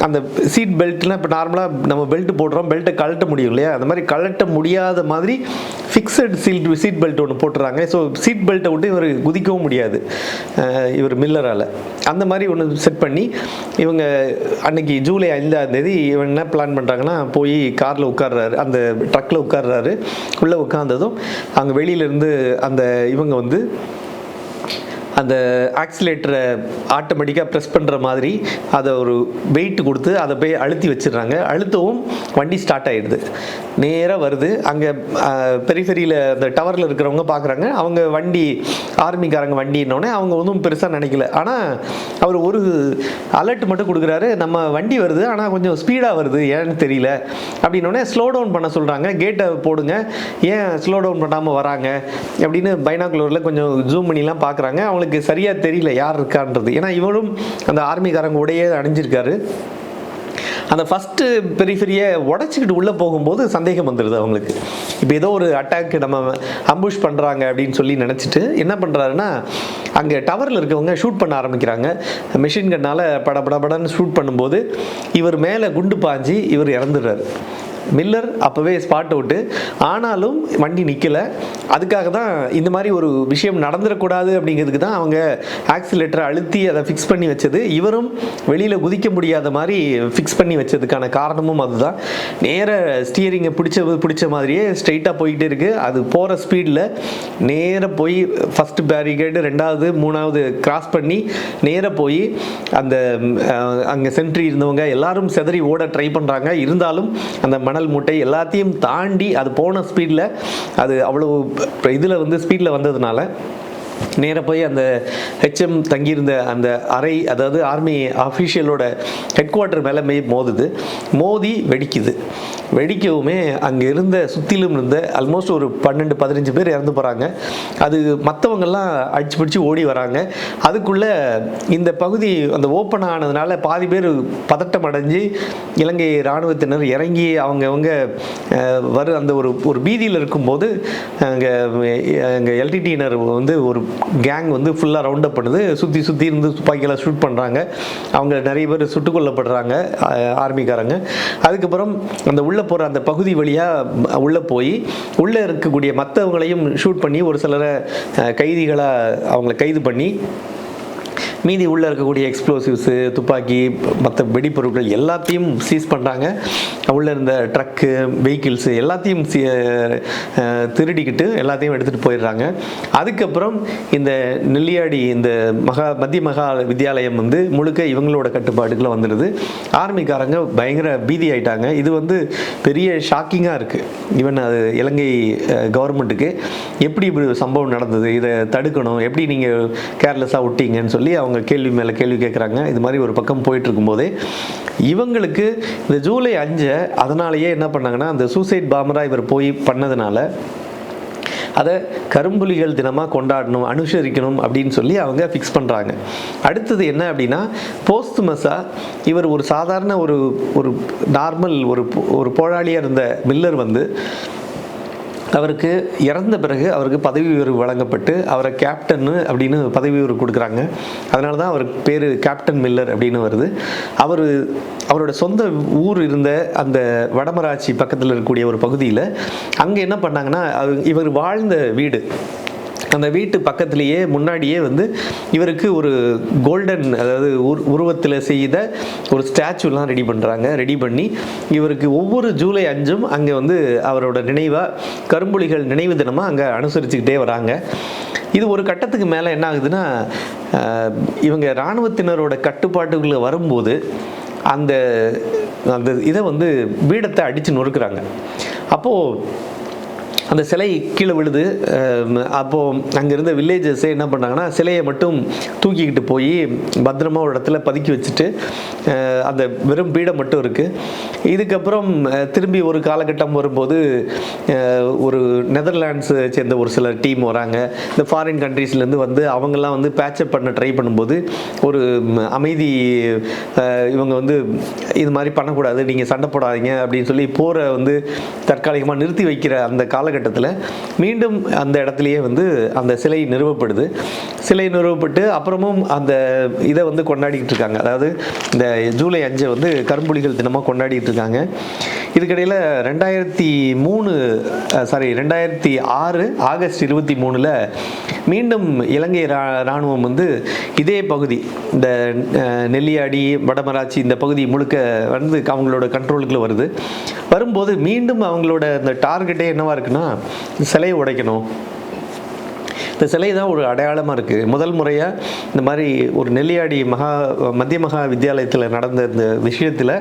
அந்த சீட் பெல்ட்லாம் இப்போ நார்மலாக நம்ம பெல்ட் போடுறோம், பெல்ட்டை கழட்ட முடியும் இல்லையா, அந்த மாதிரி கழட்ட முடியாத மாதிரி ஃபிக்ஸட் சீட் பெல்ட் ஒன்று போட்டுறாங்க. ஸோ சீட் பெல்ட்டை விட்டு இவர் குதிக்கவும் முடியாது இவர் மில்லரால். அந்த மாதிரி ஒன்று செட் பண்ணி இவங்க அன்னைக்கு ஜூலை 5ஆம் தேதி இவன் என்ன பிளான் பண்ணுறாங்கன்னா, போய் காரில் உட்கார்றாரு, அந்த ட்ரக்கில் உட்கார்றாரு. உள்ளே உட்கார்ந்ததும் அங்கே வெளியிலேருந்து அந்த இவங்க வந்து அந்த ஆக்சிலேட்டரை ஆட்டோமேட்டிக்காக ப்ரெஸ் பண்ணுற மாதிரி அதை ஒரு வெயிட் கொடுத்து அதை போய் அழுத்தி வச்சிடுறாங்க. அழுத்தவும் வண்டி ஸ்டார்ட் ஆகிடுது, நேராக வருது. அங்கே பெரிஃபெரியில் அந்த டவரில் இருக்கிறவங்க பார்க்குறாங்க, அவங்க வண்டி ஆர்மிக்காரங்க வண்டின்னொடனே அவங்க ஒன்றும் பெருசாக நினைக்கல. ஆனால் அவர் ஒரு அலர்ட் மட்டும் கொடுக்குறாரு, நம்ம வண்டி வருது ஆனால் கொஞ்சம் ஸ்பீடாக வருது, ஏன்னு தெரியல அப்படின்னோடனே ஸ்லோ டவுன் பண்ண சொல்கிறாங்க. கேட்டை போடுங்க, ஏன் ஸ்லோ டவுன் பண்ணாமல் வராங்க அப்படின்னு பைனாகுலரில் கொஞ்சம் ஜூம் பண்ணிலாம் பார்க்குறாங்க. அவங்களுக்கு சரியாக தெரியல யார் இருக்கான்றது, ஏன்னா இவரும் அந்த ஆர்மிக்காரங்க உடையே அணிஞ்சிருக்காரு. அந்த ஃபஸ்ட்டு பெரிஃபெரியை உடச்சிக்கிட்டு உள்ளே போகும்போது சந்தேகம் வந்துடுது அவங்களுக்கு, இப்போ ஏதோ ஒரு அட்டாக் நம்ம அம்புஷ் பண்ணுறாங்க அப்படின்னு சொல்லி நினச்சிட்டு என்ன பண்ணுறாருன்னா, அங்கே டவரில் இருக்கவங்க ஷூட் பண்ண ஆரம்பிக்கிறாங்க. மிஷின் கன்னால் படன்னு ஷூட் பண்ணும்போது இவர் மேலே குண்டு பாஞ்சு இவர் இறந்துடுறாரு. மில்லர் அப்போவே ஸ்பாட் அவுட்டு. ஆனாலும் வண்டி நிற்கலை. அதுக்காக தான் இந்த மாதிரி ஒரு விஷயம் நடந்துடக்கூடாது அப்படிங்கிறதுக்கு தான் அவங்க ஆக்சிலேட்டரை அழுத்தி அதை ஃபிக்ஸ் பண்ணி வச்சது. இவரும் வெளியில் குதிக்க முடியாத மாதிரி ஃபிக்ஸ் பண்ணி வச்சதுக்கான காரணமும் அதுதான். நேர ஸ்டியரிங்கை பிடிச்ச மாதிரியே ஸ்ட்ரைட்டாக போய்கிட்டே இருக்குது. அது போகிற ஸ்பீடில் நேராக போய் ஃபஸ்ட்டு பேரிகேடு, ரெண்டாவது மூணாவது கிராஸ் பண்ணி நேராக போய் அந்த அங்கே சென்ட்ரி இருந்தவங்க எல்லாரும் செதறி ஓட ட்ரை பண்ணுறாங்க. இருந்தாலும் அந்த மணல் மூட்டை எல்லாத்தையும் தாண்டி அது போன ஸ்பீடில், அது அவ்வளோ இதில் வந்து ஸ்பீடில் வந்ததுனால நேராக போய் அந்த ஹெச்எம் தங்கியிருந்த அந்த அறை, அதாவது ஆர்மி ஆஃபீஷியலோட ஹெட் குவார்ட்டர் மேலே மோதுது. மோதி வெடிக்குது. வெடிக்கவுமே அங்கே இருந்த சுற்றிலும் இருந்த ஆல்மோஸ்ட் ஒரு 12-15 பேர் இறந்து போகிறாங்க. அது மற்றவங்கெல்லாம் அடிச்சு பிடிச்சி ஓடி வராங்க. அதுக்குள்ளே இந்த பகுதி அந்த ஓப்பன் ஆனதுனால பாதி பேர் பதட்டம் அடைஞ்சு இலங்கை இராணுவத்தினர் இறங்கி அவங்க அந்த ஒரு பீதியில் இருக்கும்போது அங்கே எல்டிடியினர் வந்து ஒரு கேங் வந்து ஃபுல்லாக ரவுண்ட் அப் பண்ணுது. சுற்றி இருந்து துப்பாக்கியெல்லாம் ஷூட் பண்ணுறாங்க. அவங்க நிறைய பேர் சுட்டுக் கொல்லப்படுறாங்க ஆர்மிக்காரங்க. அதுக்கப்புறம் அந்த உள்ளே போகிற அந்த பகுதி வழியாக உள்ளே போய் உள்ளே இருக்கக்கூடிய மற்றவங்களையும் ஷூட் பண்ணி ஒரு சிலரை கைதிகளாக அவங்கள கைது பண்ணி மீதி உள்ளே இருக்கக்கூடிய எக்ஸ்ப்ளோசிவ்ஸு, துப்பாக்கி, மற்ற வெடிப்பொருட்கள் எல்லாத்தையும் சீஸ் பண்ணுறாங்க. உள்ளே இருந்த ட்ரக்கு, வெஹிக்கிள்ஸு எல்லாத்தையும் திருடிக்கிட்டு எல்லாத்தையும் எடுத்துகிட்டு போயிடுறாங்க. அதுக்கப்புறம் இந்த நெல்லியாடி இந்த மத்திய மகா வித்யாலயம் வந்து முழுக்க இவங்களோட கட்டுப்பாடுகளை வந்துடுது. ஆர்மிக்காரங்க பயங்கர பீதி ஆயிட்டாங்க. இது வந்து பெரிய ஷாக்கிங்காக இருக்குது. ஈவன் அது இலங்கை கவர்மெண்ட்டுக்கு எப்படி இப்படி சம்பவம் நடந்தது, இதை தடுக்கணும், எப்படி நீங்கள் கேர்லெஸ்ஸாக விட்டீங்கன்னு சொல்லி அவங்க கேள்வி மேலே கேள்வி கேட்குறாங்க. இது மாதிரி ஒரு பக்கம் போயிட்டு இருக்கும்போதே இவங்களுக்கு இந்த ஜூலை 5 அதனாலேயே என்ன பண்ணாங்கன்னா, அந்த சூசைட் பாம்பராக இவர் போய் பண்ணதுனால அதை கரும்புலிகள் தினமாக கொண்டாடணும், அனுசரிக்கணும் அப்படின்னு சொல்லி அவங்க ஃபிக்ஸ் பண்ணுறாங்க. அடுத்தது என்ன அப்படின்னா, போஸ்துமஸாக இவர் ஒரு சாதாரண ஒரு நார்மல் ஒரு போராளியாக இருந்த மில்லர் வந்து அவருக்கு இறந்த பிறகு அவருக்கு பதவி உயர்வு வழங்கப்பட்டு அவரை கேப்டன் அப்படின்னு பதவி உயர்வு கொடுக்குறாங்க. அதனால தான் அவருக்கு பேர் கேப்டன் மில்லர் அப்படின்னு வருது. அவரோட சொந்த ஊர் இருந்த அந்த வடமராட்சி பக்கத்தில் இருக்கக்கூடிய ஒரு பகுதியில் அங்கே என்ன பண்ணாங்கன்னா, இவர் வாழ்ந்த வீடு, அந்த வீட்டு பக்கத்துலேயே முன்னாடியே வந்து இவருக்கு ஒரு கோல்டன், அதாவது உருவத்தில் செய்த ஒரு ஸ்டாச்சுலாம் ரெடி பண்ணி இவருக்கு ஒவ்வொரு ஜூலை 5 அங்கே வந்து அவரோட நினைவாக கரும்புலிகள் நினைவு தினமாக அங்கே அனுசரிச்சுக்கிட்டே வராங்க. இது ஒரு கட்டத்துக்கு மேலே என்ன ஆகுதுன்னா, இவங்க இராணுவத்தினரோட கட்டுப்பாட்டுக்குள்ளே வரும்போது அந்த இதை வந்து பீடத்தை அடித்து நொறுக்குறாங்க. அப்போது அந்த சிலை கீழே விழுது. அப்போது அங்கே இருந்த வில்லேஜஸே என்ன பண்ணாங்கன்னா, சிலையை மட்டும் தூக்கிக்கிட்டு போய் பத்திரமா ஒரு இடத்துல பதுக்கி வச்சுட்டு அந்த வெறும் பீடம் மட்டும் இருக்குது. இதுக்கப்புறம் திரும்பி ஒரு காலகட்டம் வரும்போது ஒரு நெதர்லாண்ட்ஸை சேர்ந்த ஒரு சில டீம் வராங்க. இந்த ஃபாரின் கண்ட்ரீஸ்லேருந்து வந்து அவங்கெல்லாம் வந்து பேட்சப் பண்ண ட்ரை பண்ணும்போது ஒரு அமைதி, இவங்க வந்து இது மாதிரி பண்ணக்கூடாது, நீங்கள் சண்டை போடாதீங்க அப்படின்னு சொல்லி போரை வந்து தற்காலிகமாக நிறுத்தி வைக்கிற அந்த காலகட்டத்தில் மீண்டும் அந்த இடத்துலையே வந்து அந்த சிலை நிறுவப்படுது. சிலை நிறுவப்பட்டு அப்புறமும் அந்த இதை வந்து கொண்டாடிக்கிட்டு இருக்காங்க. அதாவது இந்த ஜூலை 5 வந்து கரும்புலிகள் தினமாக கொண்டாடிட்டு இருக்காங்க. இதுக்கிடையில் 2006 ஆகஸ்ட் 23 மீண்டும் இலங்கை இராணுவம் வந்து இதே பகுதி, இந்த நெல்லியாடி, வடமராட்சி இந்த பகுதி முழுக்க வந்து அவங்களோட கண்ட்ரோலுக்குள்ள வரும்போது மீண்டும் அவங்களோட இந்த டார்கெட்டே என்னவா இருக்குன்னா, சிலையை உடைக்கணும். இந்த சிலை தான் ஒரு அடையாளமாக இருக்குது. முதல் முறையாக இந்த மாதிரி ஒரு நெல்லியாடி மத்திய மகா வித்யாலயத்தில் நடந்த இந்த விஷயத்தில்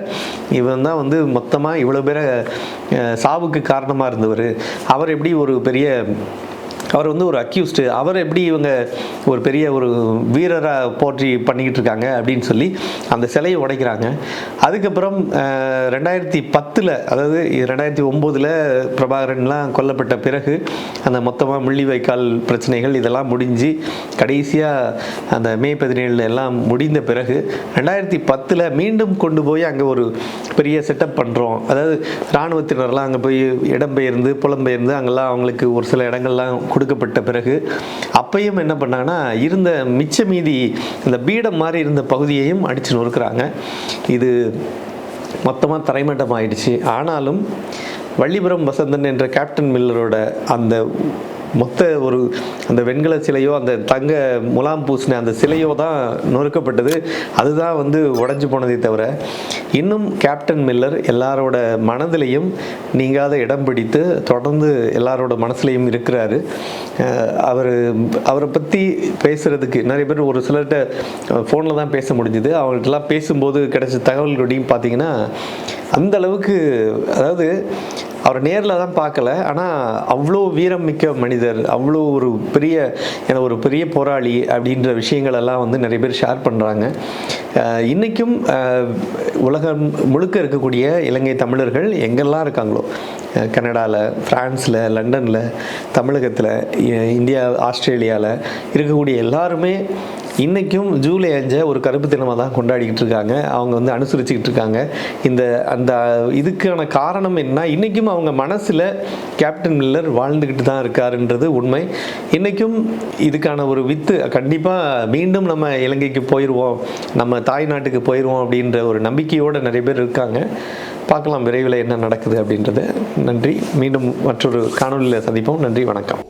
இவன் தான் வந்து மொத்தமாக இவ்வளோ பேரை சாவுக்கு காரணமாக இருந்தவர். அவர் எப்படி ஒரு பெரிய, அவர் வந்து ஒரு அக்யூஸ்டு, அவர் எப்படி இவங்க ஒரு பெரிய ஒரு வீரராக போற்றி பண்ணிக்கிட்டு இருக்காங்க அப்படின்னு சொல்லி அந்த சிலையை உடைக்கிறாங்க. அதுக்கப்புறம் 2010, அதாவது 2009 பிரபாகரன்லாம் கொல்லப்பட்ட பிறகு அந்த மொத்தமாக முள்ளிவாய்க்கால் பிரச்சனைகள் இதெல்லாம் முடிஞ்சு கடைசியாக அந்த மே 17 எல்லாம் முடிந்த பிறகு 2010 மீண்டும் கொண்டு போய் அங்கே ஒரு பெரிய செட்டப் பண்ணுறோம். அதாவது இராணுவத்தினர்லாம் அங்கே போய் இடம்பெயர்ந்து புலம்பெயர்ந்து அங்கெல்லாம் அவங்களுக்கு ஒரு சில இடங்கள்லாம் கொடுக்கப்பட்ட பிறகு அப்பையும் என்ன பண்ணாங்கன்னா, இருந்த மிச்ச மீதி இந்த பீடம் மாதிரி இருந்த பகுதியையும் அடித்து நொறுக்குறாங்க. இது மொத்தமாக தரைமட்டம் ஆயிடுச்சு. ஆனாலும் வள்ளிபுரம் வசந்தன் என்ற கேப்டன் மில்லரோட அந்த மொத்த அந்த வெண்கல சிலையோ அந்த தங்க முலாம் பூசின அந்த சிலையோ தான் நொறுக்கப்பட்டது. அதுதான் உடைஞ்சு போனதே தவிர இன்னும் கேப்டன் மில்லர் எல்லாரோட மனதிலையும் நீங்காத இடம் பிடித்து தொடர்ந்து எல்லாரோட மனசுலையும் இருக்கிறாரு. அவரை பற்றி பேசுகிறதுக்கு நிறைய பேர் ஒரு சிலர்கிட்ட ஃபோனில் தான் பேச முடிஞ்சுது. அவங்கள்ட்டலாம் பேசும்போது கிடைச்ச தகவல்களையும் பார்த்தீங்கன்னா அந்த அளவுக்கு, அதாவது அவரை நேரில் தான் பார்க்கல, ஆனால் அவ்வளோ வீரம் மிக்க மனிதர், அவ்வளோ ஒரு பெரிய போராளி அப்படின்ற விஷயங்கள் எல்லாம் நிறைய பேர் ஷேர் பண்ணுறாங்க. இன்றைக்கும் உலகம் முழுக்க இருக்கக்கூடிய இலங்கை தமிழர்கள் எங்கெல்லாம் இருக்காங்களோ, கனடாவில், ஃப்ரான்ஸில், லண்டனில், தமிழகத்தில், இந்தியா, ஆஸ்திரேலியாவில் இருக்கக்கூடிய எல்லாருமே இன்றைக்கும் ஜூலை 5 ஒரு கருப்பு தினமாக தான் கொண்டாடிக்கிட்டு இருக்காங்க. அவங்க அனுசரிச்சுக்கிட்டு இருக்காங்க. அந்த இதுக்கான காரணம் என்ன, இன்றைக்கும் அவங்க மனசில் கேப்டன் மில்லர் வாழ்ந்துக்கிட்டு தான் இருக்காருன்றது உண்மை. இன்றைக்கும் இதுக்கான ஒரு வித்து கண்டிப்பாக மீண்டும் நம்ம இலங்கைக்கு போயிடுவோம், நம்ம தாய் நாட்டுக்கு போயிடுவோம் அப்படின்ற ஒரு நம்பிக்கையோடு நிறைய பேர் இருக்காங்க. பார்க்கலாம் விரைவில் என்ன நடக்குது அப்படின்றது. நன்றி. மீண்டும் மற்றொரு காணொலியில் சந்திப்போம். நன்றி, வணக்கம்.